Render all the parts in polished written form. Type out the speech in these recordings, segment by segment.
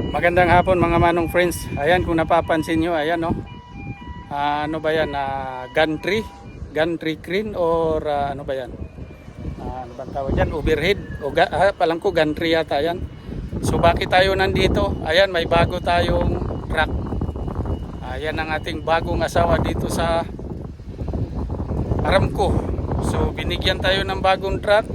Magandang hapon mga manong friends. Ayan, kung napapansin nyo, ayan no. Ano ba yan? Gantry? Gantry crane or ano ba yan? Ano bang tawag yan? Overhead? Palang ko gantry yata yan. So bakit tayo nandito? Ayan, may bago tayong truck. Ayan ang ating bagong asawa dito sa Aramco. So binigyan tayo ng bagong truck.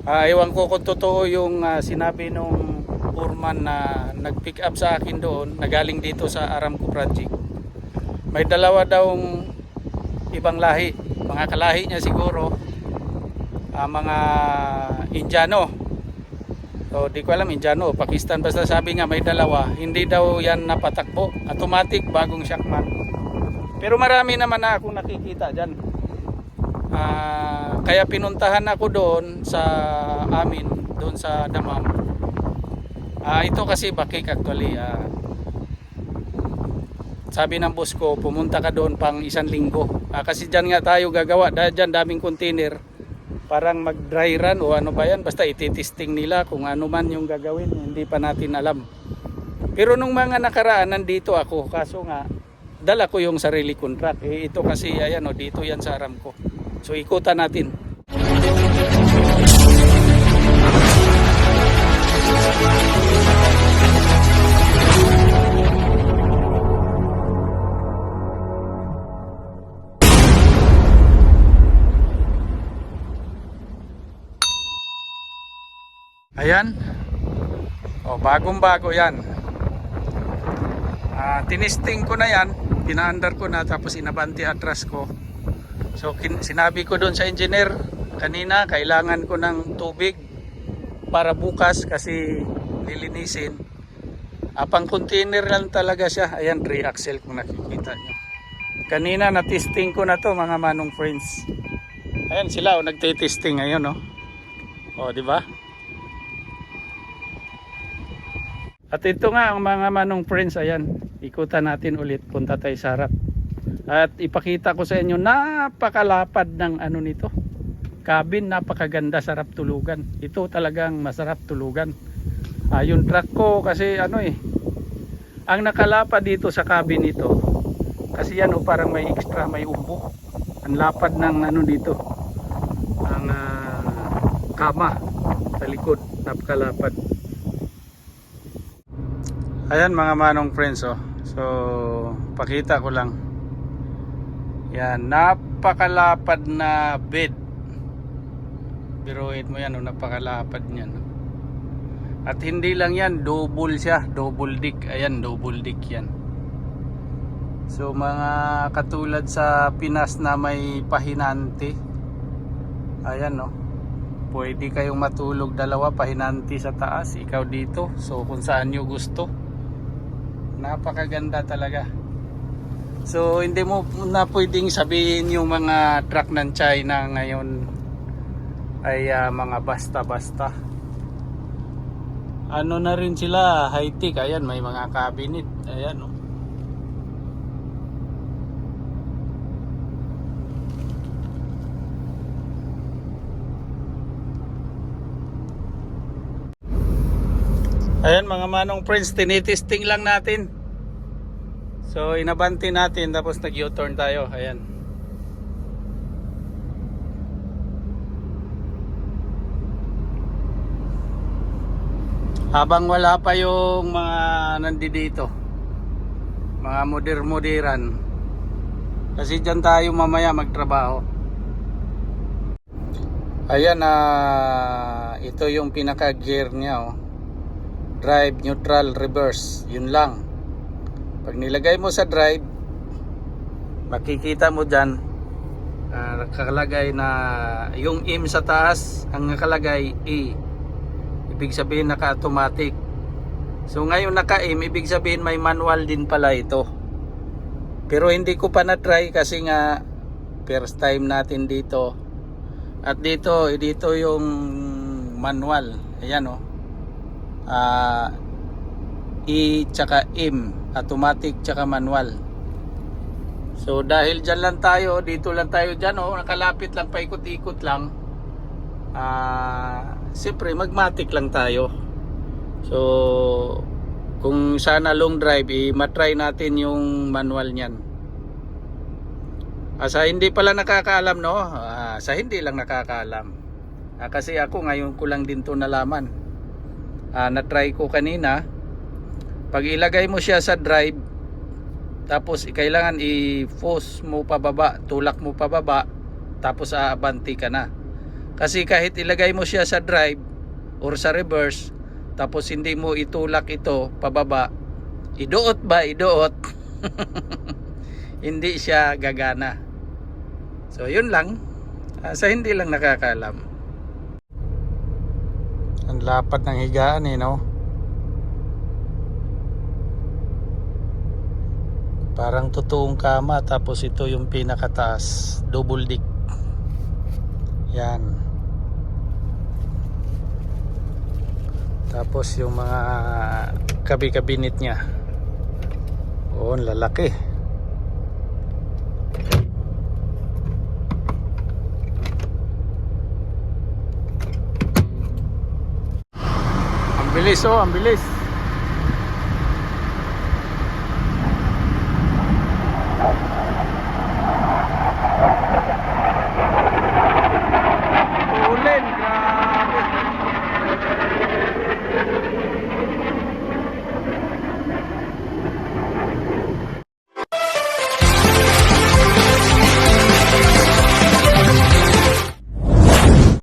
Ewan ko kung totoo yung sinabi nung foreman na nag-pick up sa akin doon na galing dito sa Aramco project. May dalawa daw ibang lahi, mga kalahi niya siguro, mga Indiano. So di ko alam Indiano o Pakistan, basta sabi nga may dalawa. Hindi daw yan napatakbo, automatic bagong shockman. Pero marami naman na akong nakikita dyan. Kaya pinuntahan ako doon sa amin, doon sa Damam. Ito kasi bakik actually. Sabi ng boss ko, pumunta ka doon pang 1 linggo. Kasi dyan nga tayo gagawa. Dyan daming container. Parang mag-dry run o ano ba yan. Basta ititesting nila kung ano man yung gagawin. Hindi pa natin alam. Pero nung mga nakaraan, nandito ako. Kaso nga, dala ko yung sarili contract. Ito kasi, ayan o, dito yan sa Aramco. So ikutan natin. Ayan. O, bagong-bago yan. Tinisting ko na yan. Pinaandar ko na tapos inabanti atras ko. So sinabi ko doon sa engineer kanina, kailangan ko ng tubig para bukas kasi lilinisin. Pang container lang talaga siya. Ayan, 3 axle kung nakikita nyo. Kanina na-testing ko na to mga manong friends. Ayan sila, nagte-testing ngayon, no? O, di ba? At ito nga ang mga manong friends, ayan. Ikutan natin ulit, punta tayo sa harap. At ipakita ko sa inyo, napakalapad ng ano nito. Cabin, napakaganda, sarap tulugan. Ito talagang masarap tulugan. Yung truck ko kasi ano ang nakalapad dito sa cabin ito. Kasi yan parang may extra, may upo. Ang lapad ng ano dito. Ang kama sa likod, napakalapad. Ayan mga manong friends, oh. So pakita ko lang. Yan, napakalapad na bed. Biruin mo yan, oh, napakalapad niyan. At hindi lang yan, double siya, double dick. Ayan, double dick yan. So mga katulad sa Pinas na may pahinante. Ayan, no. Pwede kayong matulog dalawa, pahinante sa taas, ikaw dito. So kung saan nyo gusto. Napakaganda talaga. So hindi mo na pwedeng sabihin yung mga truck ng China ngayon ay mga basta-basta. Ano na rin sila, high-tech. Ayan, may mga cabinet. Ayan, oh. Ayan mga manong friends, tinitesting lang natin. So inabanti natin tapos nag U-turn tayo. Ayan. Habang wala pa yung mga nandito, mga moder-moderan. Kasi dyan tayo mamaya magtrabaho. Ayan, ito yung pinaka gear niya, oh. Drive, neutral, reverse. Yun lang. Pag nilagay mo sa drive, makikita mo dyan, nakalagay na yung M sa taas, ang nakalagay E. Ibig sabihin naka-automatic. So ngayon naka-M, ibig sabihin may manual din pala ito. Pero hindi ko pa na-try kasi nga first time natin dito. At dito yung manual. Ayan, oh. E tsaka M, automatic tsaka manual. So dahil dyan lang tayo, dito lang tayo dyan, oh, nakalapit lang, paikot-ikot lang. Siyempre magmatic lang tayo. So Kung sana long drive, matry natin yung manual niyan. Sa hindi pala nakakaalam, no? Sa hindi lang nakakaalam. Kasi ako ngayon ko lang din to nalaman. Na-try ko kanina. Pag ilagay mo siya sa drive, tapos kailangan i-force mo pababa, tulak mo pababa, tapos aabanti ka na. Kasi kahit ilagay mo siya sa drive or sa reverse, tapos hindi mo itulak ito pababa, iduot ba, iduot, hindi siya gagana. So yun lang, sa hindi lang nakakaalam. Ang lapad ng higaan no? Parang totoong kama, tapos ito yung pinakataas, double deck. Yan. Tapos yung mga kabi-kabinet niya. Oh, lalaki. Ang bilis, oh, ang bilis.